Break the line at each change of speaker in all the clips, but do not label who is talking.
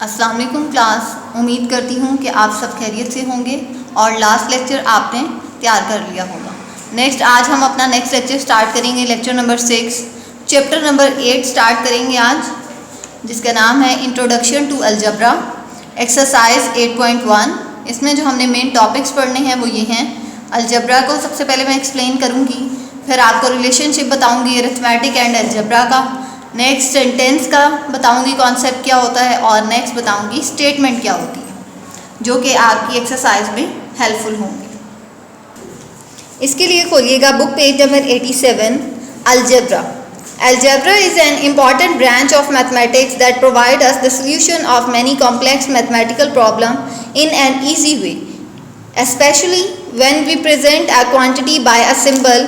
अस्सलाम वालेकुम क्लास। उम्मीद करती हूँ कि आप सब खैरियत से होंगे और लास्ट लेक्चर आपने तैयार कर लिया होगा। नेक्स्ट आज हम अपना नेक्स्ट लेक्चर स्टार्ट करेंगे, lecture number 6 chapter number 8 start करेंगे आज, जिसका नाम है इंट्रोडक्शन टू अलजब्रा एक्सरसाइज 8.1। इसमें जो हमने मेन टॉपिक्स पढ़ने हैं वो ये हैं। अलजब्रा को सबसे पहले मैं एक्सप्लेन करूँगी, फिर आपको रिलेशनशिप बताऊँगी अरिथमेटिक एंड अलजब्रा का, नेक्स्ट सेंटेंस का बताऊंगी कॉन्सेप्ट क्या होता है, और नेक्स्ट बताऊंगी स्टेटमेंट क्या होती है, जो कि आपकी एक्सरसाइज में हेल्पफुल होंगे। इसके लिए खोलिएगा book page number 87। Algebra is an important branch of mathematics that provide us the solution of many complex mathematical problem in an easy way, especially when we present a quantity by a symbol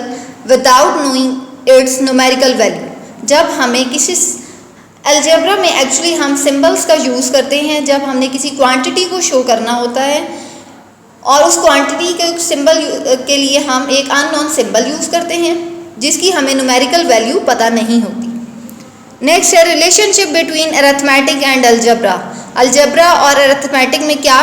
without knowing its numerical value। जब हमें किसी algebra में actually हम symbols का use करते हैं जब हमने किसी क्वांटिटी को शो करना होता है, और उस क्वांटिटी के सिंबल के लिए हम एक अननोन सिंबल यूज़ करते हैं जिसकी हमें न्यूमेरिकल वैल्यू पता नहीं होती। नेक्स्ट है relationship between arithmetic and algebra. Algebra और अरिथमेटिक में क्या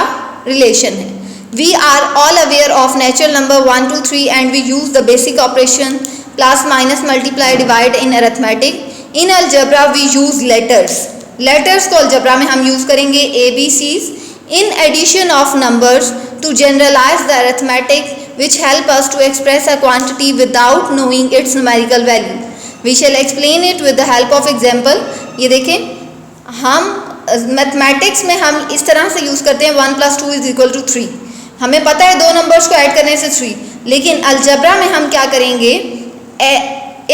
रिलेशन है? We are all aware of natural number 1 2 3 and we use the basic operation plus minus multiply divide in arithmetic. In algebra we use letters. Letters को algebra में हम use करेंगे ABCs in addition of numbers to generalize the arithmetic which help us to express a quantity without knowing its numerical value. We shall explain it with the help of example. ये देखें, हम mathematics में हम इस तरह से use करते हैं 1 + 2 = 3। हमें पता है दो नंबर्स को ऐड करने से 3, लेकिन अलजेब्रा में हम क्या करेंगे?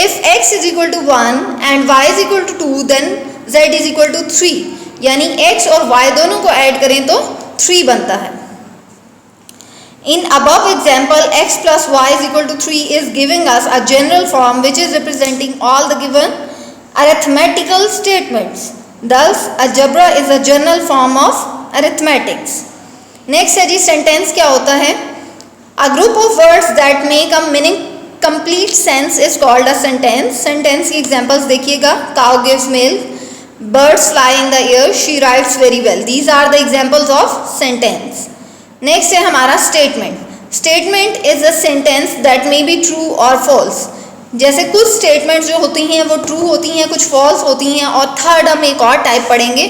If x = 1 and y = 2 then z = 3, यानी x और y दोनों को ऐड करें तो 3 बनता है। In above example, x + y = 3 is giving us a general form which is representing all the given arithmetical statements. Thus, algebra is a general form of arithmetics. Next है जी sentence क्या होता है? A group of words that make a meaning complete sense is called a sentence. Sentence की examples देखिएगा। Cow gives milk, birds fly in the air, she writes very well. These are the examples of sentence. Next है हमारा statement. Statement is a sentence that may be true और false. जैसे कुछ statements जो होती हैं वो ट्रू होती हैं, कुछ फॉल्स होती हैं, और थर्ड हम एक और टाइप पढ़ेंगे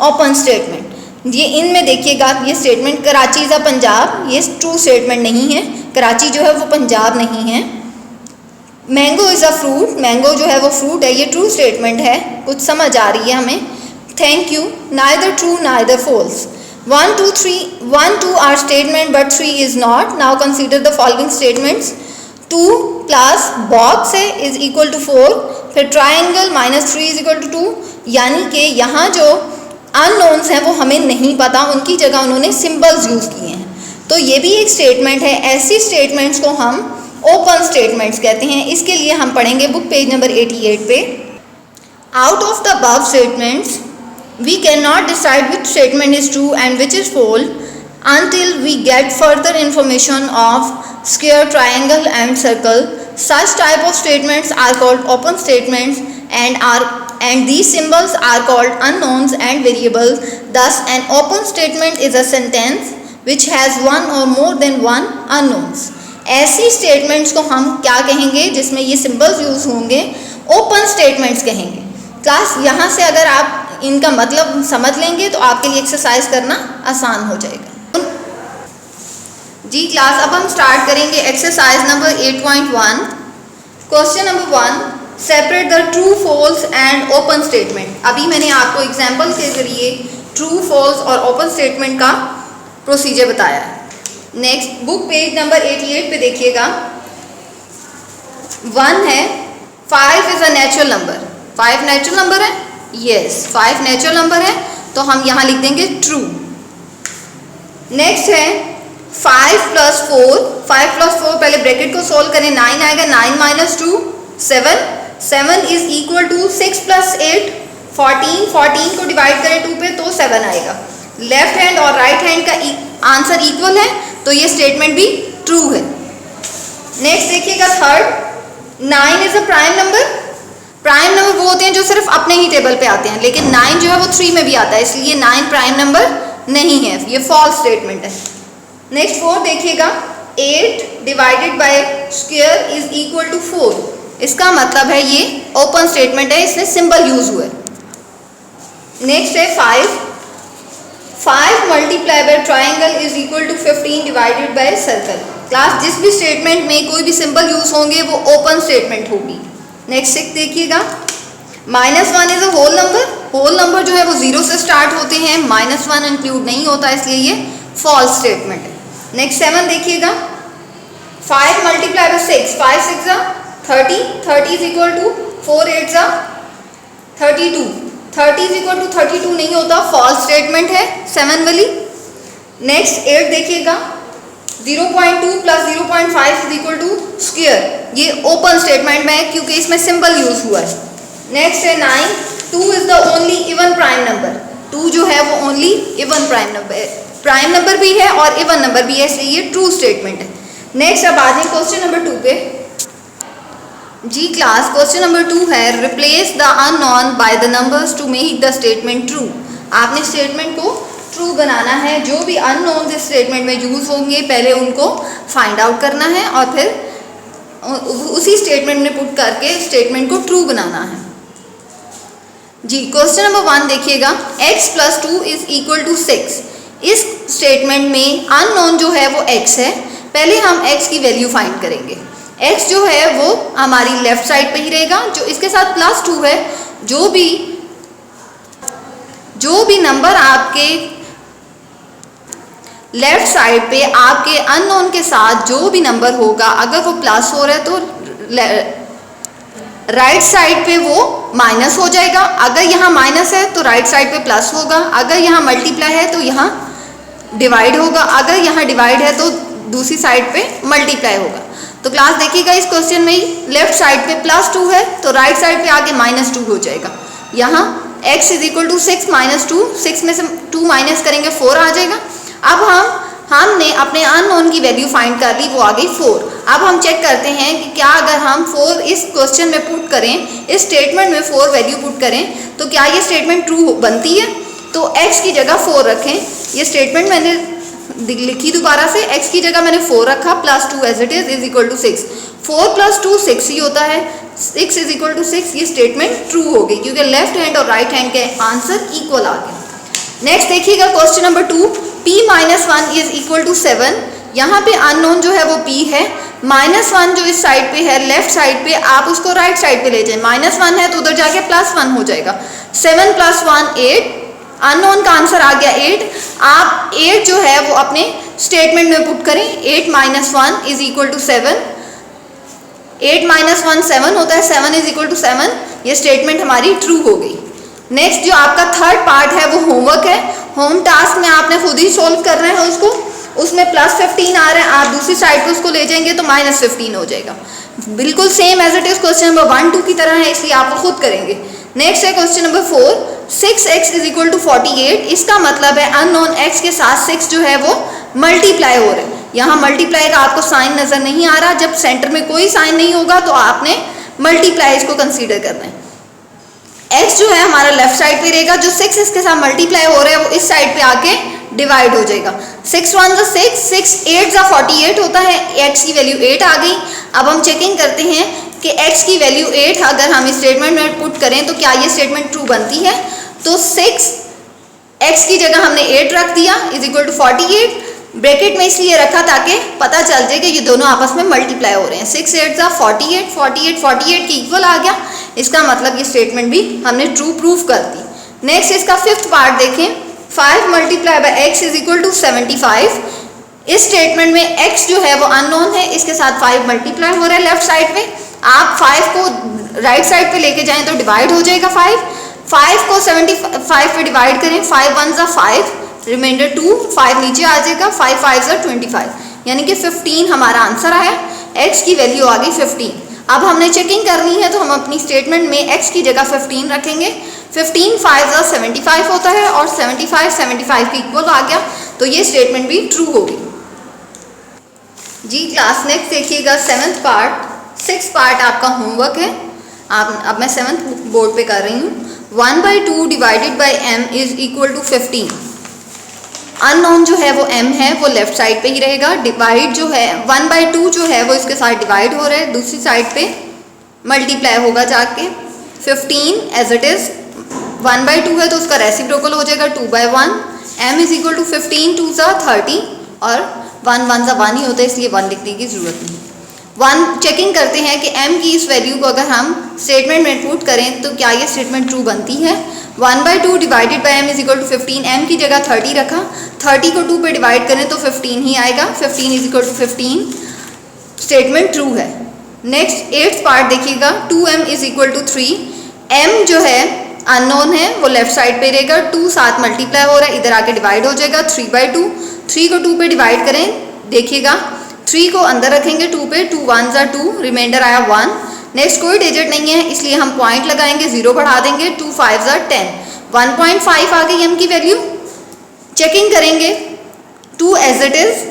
ओपन स्टेटमेंट। ये इनमें देखिएगा, ये statement Karachi is a Punjab, ये ट्रू स्टेटमेंट नहीं है, कराची जो है वो पंजाब नहीं है। Mango is a fruit, mango जो है वो फ्रूट है, ये ट्रू स्टेटमेंट है, कुछ समझ आ रही है हमें। Thank you, neither true neither false. 1 2 3 1 2 are statement but 3 is not. Now consider the following statements. 2 plus box है is equal to 4, फिर triangle minus 3 is equal to 2, यानी कि यहाँ जो unknowns हैं वो हमें नहीं पता, उनकी जगह उन्होंने symbols यूज़ किए हैं, तो ये भी एक स्टेटमेंट है। ऐसी स्टेटमेंट्स को हम ओपन स्टेटमेंट्स कहते हैं। इसके लिए हम पढ़ेंगे बुक पेज नंबर 88 पे। Out of the above statements we cannot decide which statement is true and which is false until we get further information of square, triangle and circle. Such type of statements are called open statements and these symbols are called unknowns and variables. Thus an open statement is a sentence which has one or more than one unknowns. ऐसी statements को हम क्या कहेंगे जिसमें ये symbols use होंगे? open statements कहेंगे। Class यहाँ से अगर आप इनका मतलब समझ लेंगे तो आपके लिए एक्सरसाइज करना आसान हो जाएगा जी। क्लास अब हम स्टार्ट करेंगे exercise number 8.1। Question number 1, separate the true false and open statement. अभी मैंने आपको एग्जांपल के जरिए ट्रू फॉल्स और ओपन स्टेटमेंट का प्रोसीजर बताया है। नेक्स्ट बुक पेज नंबर 88 पे देखिएगा। 1 है 5 is a natural number. 5 natural number है, यस 5 नेचुरल नंबर है, तो हम यहाँ लिख देंगे ट्रू। नेक्स्ट है 5 + 4, 5 + 4 पहले ब्रैकेट को सोल्व करें, 9 आएगा, 9 - 2 7, 7 इज इक्वल टू 6 + 8 14, 14 को डिवाइड करें 2 पे तो 7 आएगा। लेफ्ट हैंड और राइट हैंड का आंसर इक्वल है, तो ये स्टेटमेंट भी ट्रू है। नेक्स्ट देखिएगा third, 9 is a prime number. Prime number वो होते हैं जो सिर्फ अपने ही टेबल पे आते हैं, लेकिन 9 जो है वो 3 में भी आता है, इसलिए 9 प्राइम नंबर नहीं है, ये फॉल्स स्टेटमेंट है। नेक्स्ट 4 देखिएगा, 8 divided by square is equal to 4, इसका मतलब है ये ओपन स्टेटमेंट है, इसमें सिंबल यूज हुआ है। नेक्स्ट है 5 multiply by triangle is equal to 15 divided by circle. Class जिस भी स्टेटमेंट में कोई भी सिंबल यूज होंगे वो ओपन स्टेटमेंट होगी। नेक्स्ट 6 देखिएगा, -1 इज अ होल नंबर जो है वो 0 से स्टार्ट होते हैं, -1 इंक्लूड नहीं होता, इसलिए ये फॉल्स स्टेटमेंट है। नेक्स्ट 7 देखिएगा, 5 multiply by 6, 5 6 30, 30 is equal to 4 8 32, 30 is equal to 32 नहीं होता, फॉल्स स्टेटमेंट है 7 वाली। नेक्स्ट 8 देखिएगा, 0.2 plus 0.5 is equal to square, ये ओपन स्टेटमेंट में है क्योंकि इसमें सिंबल यूज हुआ है। नेक्स्ट है 9, 2 is the only even prime number, 2 जो है वो ओनली इवन प्राइम नंबर भी है और इवन नंबर भी है, इसलिए ये ट्रू स्टेटमेंट है। नेक्स्ट अब आ जाए क्वेश्चन नंबर 2 पे। जी क्लास क्वेश्चन नंबर 2 है, replace the unknown by the numbers to make the statement true. आपने स्टेटमेंट को ट्रू बनाना है, जो भी अननोन इस स्टेटमेंट में यूज होंगे पहले उनको फाइंड आउट करना है और फिर उसी स्टेटमेंट में पुट करके स्टेटमेंट को ट्रू बनाना है। जी क्वेश्चन नंबर 1 देखिएगा, x + 2 इज इक्वल टू 6। इस स्टेटमेंट में अननोन जो है वो x है, पहले हम x की वैल्यू फाइंड करेंगे। x जो है वो हमारी लेफ्ट साइड पे ही रहेगा, जो इसके साथ +2 है, जो भी नंबर आपके लेफ्ट साइड पे आपके अननोन के साथ जो भी नंबर होगा, अगर वो +4 है तो राइट साइड पे वो माइनस हो जाएगा, अगर यहाँ माइनस है तो राइट साइड पे प्लस होगा, अगर यहाँ मल्टीप्लाई है तो यहाँ डिवाइड होगा, अगर यहाँ डिवाइड है तो दूसरी साइड पे मल्टीप्लाई होगा। तो क्लास देखिएगा, इस क्वेश्चन में ही लेफ्ट साइड पे +2 है तो राइट साइड पे आके -2 हो जाएगा। यहाँ x इज इक्वल टू 6 - 2, 6 में से 2 माइनस करेंगे 4 आ जाएगा। अब हमने अपने अननोन की वैल्यू फाइंड कर ली, वो आ गई 4। अब हम चेक करते हैं कि क्या अगर हम 4 इस क्वेश्चन में पुट करें, इस स्टेटमेंट में 4 वैल्यू पुट करें तो क्या ये स्टेटमेंट ट्रू बनती है। तो x की जगह 4 रखें, ये स्टेटमेंट मैंने लिखी दोबारा से, x की जगह मैंने 4 रखा, +2 as it is equal to 6। 4 + 2 6 ही होता है, 6 इज इक्वल टू 6, ये स्टेटमेंट ट्रू हो गई क्योंकि लेफ्ट हैंड और राइट हैंड के आंसर इक्वल आ गए। नेक्स्ट देखिएगा question number 2, p - 1 is equal to 7। यहाँ पे अननोन जो है वो p है, -1 जो इस साइड पे है लेफ्ट साइड पे, आप उसको राइट साइड पे ले जाएं, -1 है तो उधर जाके +1 हो जाएगा। 7 + 1 8, अननोन का आंसर आ गया 8। आप 8 जो है वो अपने स्टेटमेंट में पुट करें, 8 - 1 इज इक्वल टू 7, 8 - 1 7 होता है, 7 इज इक्वल टू 7, ये स्टेटमेंट हमारी ट्रू हो गई। नेक्स्ट जो आपका थर्ड पार्ट है वो होमवर्क है, होम टास्क में आपने खुद ही सोल्व करना है उसको, उसमें +15 आ रहा है, आप दूसरी साइड पे उसको ले जाएंगे तो -15 हो जाएगा, बिल्कुल same as it is question number 1 2 की तरह है, इसलिए आप वो खुद करेंगे। नेक्स्ट है question number 4, 6x is equal to 48। इसका मतलब है अननोन x के साथ 6 जो है वो मल्टीप्लाई हो रहा है, यहाँ मल्टीप्लाई का आपको साइन नजर नहीं आ रहा, जब सेंटर में कोई साइन नहीं होगा तो आपने मल्टीप्लाई इसको कंसीडर करना है। x जो है हमारा लेफ्ट साइड पे रहेगा, जो 6 इसके साथ मल्टीप्लाई हो रहा है वो इस साइड पे आके डिवाइड हो जाएगा। 6 1 = 6, 6 8 = 48 होता है, x की वैल्यू 8 आ गई। अब हम चेकिंग करते हैं कि x की वैल्यू 8 अगर हम इस स्टेटमेंट में पुट करें तो क्या ये स्टेटमेंट ट्रू बनती है। तो 6 x की जगह हमने 8 रख दिया इज इक्वल टू 48, ब्रैकेट में इसलिए रखा ताकि पता चल जाए कि ये दोनों आपस में मल्टीप्लाई हो रहे हैं। 6 8 = 48, 48 48 की इक्वल आ गया, इसका मतलब ये स्टेटमेंट भी हमने ट्रू प्रूफ कर दी। नेक्स्ट इसका 5th पार्ट देखें, 5 × x इज इक्वल टू 75। इस स्टेटमेंट में x जो है वो अननोन है, इसके साथ 5 मल्टीप्लाई हो रहा है लेफ्ट साइड पे, आप 5 को राइट साइड पे लेके जाएं तो डिवाइड हो जाएगा 5 को 75 पे डिवाइड करें, 5 1 = 5, रिमाइंडर 2, 5 नीचे आ जाएगा, 5 5 = 25, यानी कि 15 हमारा आंसर आया, x की वैल्यू आ गई 15। अब हमने चेकिंग करनी है तो हम अपनी स्टेटमेंट में x की जगह 15 रखेंगे, 15 5 = 75 होता है और 75 75 के इक्वल आ गया, तो ये स्टेटमेंट भी ट्रू होगी। जी क्लास नेक्स्ट देखिएगा 7th पार्ट, 6th पार्ट आपका होमवर्क है। अब मैं 7th बोर्ड पे कर रही हूँ। 1/2 divided by m is equal to 15। Unknown जो है वो m है, वो लेफ्ट साइड पे ही रहेगा। डिवाइड जो है 1/2 जो है वो इसके साथ डिवाइड हो रहा है, दूसरी साइड पे मल्टीप्लाई होगा जाके। 15 एज इट इज़ 1/2 है तो उसका रेसिप्रोकल हो जाएगा 2/1। m इज इक्वल टू 15 2 ज़ा 30 और 1 1 ज़ा 1 ही होता है, इसलिए 1 लिखने की ज़रूरत नहीं। 1 चेकिंग करते हैं कि m की इस वैल्यू को अगर हम स्टेटमेंट में पुट करें तो क्या ये स्टेटमेंट ट्रू बनती है। 1/2 divided by m is equal to 15। m की जगह 30 रखा, 30 को 2 पे डिवाइड करें तो 15 ही आएगा। 15 is equal to 15, statement true है। नेक्स्ट 8th पार्ट देखिएगा। 2m is equal to 3। m जो है अननोन है, वो लेफ्ट साइड पे रहेगा। 2 साथ मल्टीप्लाई हो रहा है, इधर आके डिवाइड हो जाएगा 3/2। 3 को 2 पे डिवाइड करें, देखिएगा 3 को अंदर रखेंगे 2 पे, 2 1 ज़ा 2, रिमाइंडर आया 1। नेक्स्ट कोई डिजिट नहीं है इसलिए हम पॉइंट लगाएंगे, 0 बढ़ा देंगे, 2 5 ज़ा 10, 1.5 आ गई m की वैल्यू। चेकिंग करेंगे 2 एज इट इज़,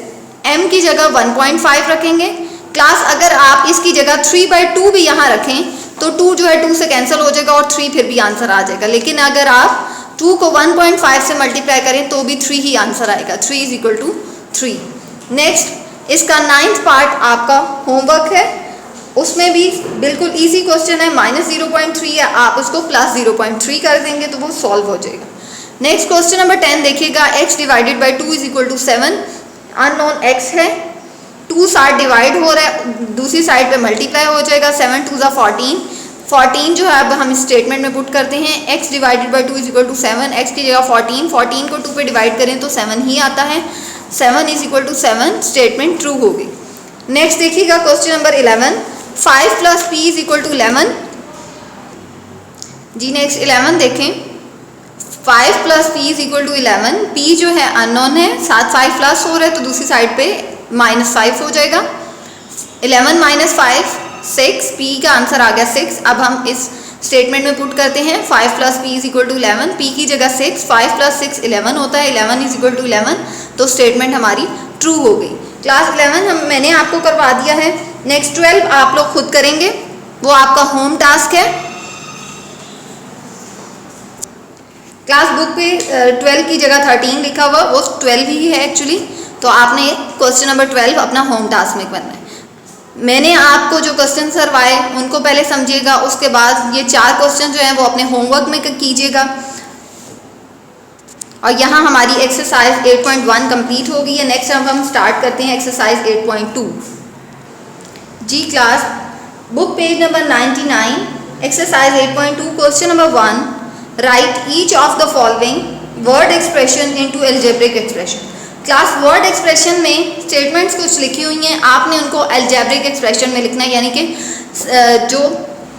m की जगह 1.5 रखेंगे। क्लास अगर आप इसकी जगह 3/2 भी यहाँ रखें तो 2 जो है 2 से कैंसिल हो जाएगा और 3 फिर भी आंसर आ जाएगा। लेकिन अगर आप 2 को 1.5 से मल्टीप्लाई करें तो भी 3 ही आंसर आएगा, 3 इज इक्वल टू 3। नेक्स्ट इसका 9th पार्ट आपका होमवर्क है, उसमें भी बिल्कुल इजी क्वेश्चन है, -0.3 है, आप उसको +0.3 कर देंगे तो वो सॉल्व हो जाएगा। नेक्स्ट क्वेश्चन नंबर 10 देखिएगा। x divided by 2 is equal to 7। Unknown x है, 2 साथ डिवाइड हो रहा है, दूसरी साइड पे मल्टीप्लाई हो जाएगा, 7 2 ज़ा 14। 14 जो है अब हम इस स्टेटमेंट में पुट करते हैं। x divided by 2 is equal to 7, x की जगह 14, 14 को 2 पे डिवाइड करें तो 7 ही आता है, 7 is equal to 7, statement true होगी। नेक्स्ट देखिएगा question number 11। 5 + p is equal to 11। जी नेक्स्ट 11 देखें। 5 + p is equal to 11। p जो है अननोन है, साथ 5 प्लस हो रहा है तो दूसरी साइड पे -5 हो जाएगा। 11 - 5 6, p का आंसर आ गया 6। अब हम इस स्टेटमेंट में पुट करते हैं 5 + p is equal to 11। p की जगह 6, 5 + 6 11 होता है, 11 इज इक्वल टू 11, तो स्टेटमेंट हमारी ट्रू हो गई। क्लास 11 मैंने आपको करवा दिया है। नेक्स्ट 12 आप लोग खुद करेंगे, वो आपका होम टास्क है। क्लास बुक पे 12 की जगह 13 लिखा हुआ, वो 12 ही है एक्चुअली, तो आपने क्वेश्चन नंबर 12 अपना होम टास्क में करना है। मैंने आपको जो क्वेश्चन करवाए उनको पहले समझिएगा, उसके बाद ये 4 क्वेश्चन जो हैं वो अपने होमवर्क में कीजिएगा। और यहाँ हमारी एक्सरसाइज 8.1 कंप्लीट हो गई है। नेक्स्ट अब हम स्टार्ट करते हैं एक्सरसाइज 8.2। जी class book page number 99, exercise 8.2, question number 1, write each of the following word expression into algebraic expression. Class word expression में स्टेटमेंट्स कुछ लिखी हुई हैं, आपने उनको अलजेब्रिक एक्सप्रेशन में लिखना है, यानी कि जो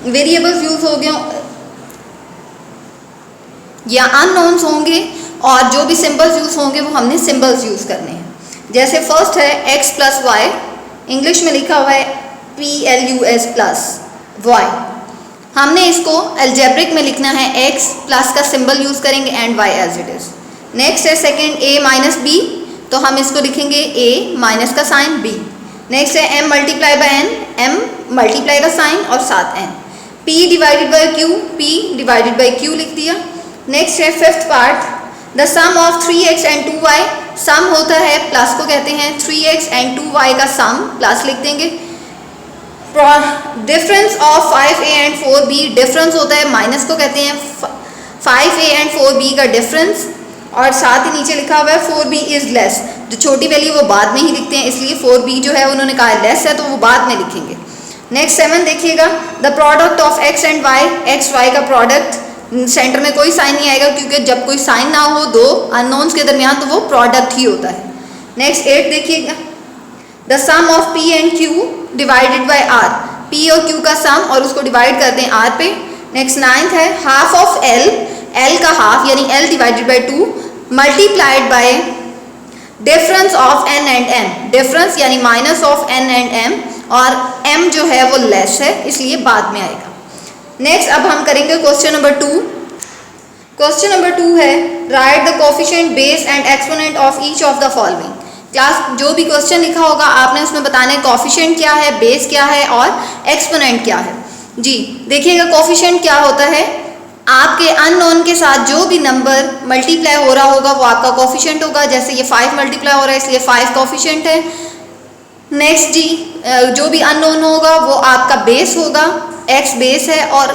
वेरिएबल्स यूज हो गए या अननोन्स होंगे और जो भी सिंबल्स यूज होंगे वो हमने सिंबल्स यूज करने हैं। जैसे फर्स्ट है x + y, इंग्लिश में लिखा हुआ है PLUS + y। हमने इसको अलजेब्रिक में लिखना है, x प्लस का सिंबल यूज करेंगे and y as it is. Next है सेकंड a - b, तो हम इसको लिखेंगे a माइनस का साइन b। नेक्स्ट है m × n, m मल्टीप्लाई का साइन और साथ n। p divided by q, p divided by q लिख दिया। नेक्स्ट है 5th part, the sum of 3x and 2y। Sum होता है प्लस को कहते हैं, 3x एंड 2y का सम प्लस लिख देंगे। Difference of 5a and 4b, difference होता है माइनस को कहते हैं 5a एंड 4b का डिफरेंस, और साथ ही नीचे लिखा हुआ है 4b इज लेस। जो छोटी वैल्यू वो बाद में ही लिखते हैं, इसलिए 4b जो है उन्होंने कहा लेस है तो वो बाद में लिखेंगे। नेक्स्ट 7 देखिएगा, the product of x and y, x y का प्रोडक्ट, सेंटर में कोई साइन नहीं आएगा क्योंकि जब कोई साइन ना हो दो अननोन्स के दरमियान तो वो प्रोडक्ट ही होता है। नेक्स्ट 8 देखिएगा, the sum of p and q divided by r, p और q का सम और उसको डिवाइड कर दें r पे। नेक्स्ट 9th है हाफ ऑफ l, l का हाफ यानी l divided by 2 multiplied by difference of n and m, difference यानी minus of n and m, और m जो है वो लेस है इसलिए बाद में आएगा। नेक्स्ट अब हम करेंगे क्वेश्चन नंबर 2। क्वेश्चन नंबर 2 है right the coefficient, base and exponent of each of the following. Class जो भी क्वेश्चन लिखा होगा आपने उसमें बताना है कोफिशिएंट क्या है, बेस क्या है और एक्सपोनेंट क्या है। जी देखिएगा कोफिशिएंट क्या होता है, आपके अननोन के साथ जो भी नंबर मल्टीप्लाई हो रहा होगा वो आपका कोफिशिएंट होगा। जैसे ये 5 मल्टीप्लाई हो रहा है इसलिए 5 कोफिशिएंट है। नेक्स्ट जी जो भी अननोन होगा वो आपका बेस होगा, x बेस है, और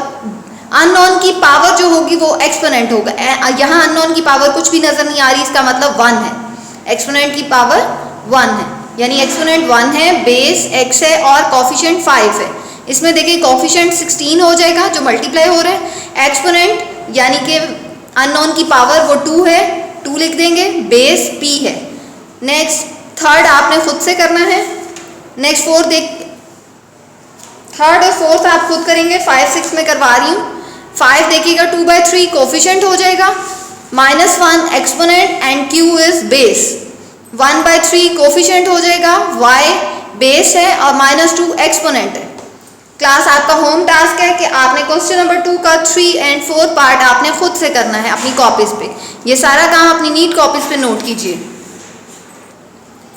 अननोन की पावर जो होगी वो एक्सपोनेंट होगा। यहाँ अननोन की पावर कुछ भी नजर नहीं आ रही, इसका मतलब 1 है, एक्सपोनेंट की पावर 1 है, यानी एक्सपोनेंट 1 है, बेस x है और कोफिशिएंट 5 है। इसमें देखिए कोफिशिएंट 16 हो जाएगा जो मल्टीप्लाई हो रहा है, एक्सपोनेंट यानी कि अननोन की पावर वो 2 है, 2 लिख देंगे, बेस p है। नेक्स्ट थर्ड आपने खुद से करना है। नेक्स्ट फोर्थ थर्ड और फोर्थ आप खुद करेंगे, 5 6 में करवा रही हूँ। 5 देखिएगा 2/3 कोफिशिएंट हो जाएगा, -1 exponent and q is base, 1/3 coefficient हो जाएगा, y बेस है और -2 एक्सपोनेंट है। क्लास आपका होम टास्क है कि आपने क्वेश्चन नंबर 2 का 3 एंड 4 पार्ट आपने खुद से करना है अपनी कॉपीज पे। ये सारा काम अपनी नीट कॉपीज पे नोट कीजिए।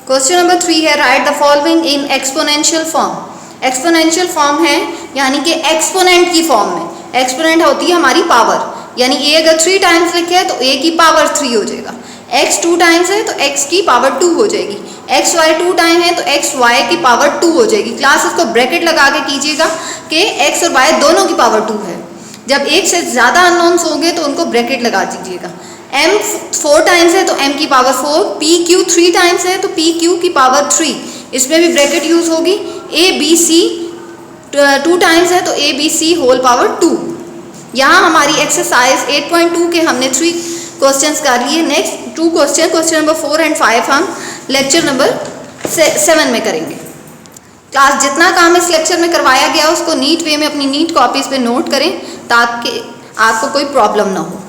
क्वेश्चन नंबर 3 है right the following in exponential form. Exponential form है यानी कि एक्सपोनेंट की फॉर्म में। एक्सपोनेंट होती है हमारी पावर, यानी a अगर 3 टाइम्स लिखे है तो a की पावर 3 हो जाएगा, x 2 टाइम्स है तो x की पावर 2 हो जाएगी, एक्स वाई 2 टाइम है तो एक्स वाई की पावर 2 हो जाएगी। क्लास इसको ब्रैकेट लगा के कीजिएगा कि एक्स और वाई दोनों की पावर 2 है। जब एक से ज़्यादा अननोन्स होंगे तो उनको ब्रैकेट लगा दीजिएगा। m 4 टाइम्स है तो m की पावर 4, p q 3 टाइम्स है तो p q की पावर 3, इसमें भी ब्रैकेट यूज़ होगी। a b c 2 टाइम्स है तो a b c whole power 2। यहाँ हमारी एक्सरसाइज 8.2 के हमने 3 क्वेश्चंस कर लिए। नेक्स्ट 2 क्वेश्चन नंबर 4 एंड 5 हम लेक्चर नंबर 7 में करेंगे। क्लास जितना काम इस लेक्चर में करवाया गया उसको नीट वे में अपनी नीट कॉपीज़ पे नोट करें ताकि आपको कोई प्रॉब्लम ना हो।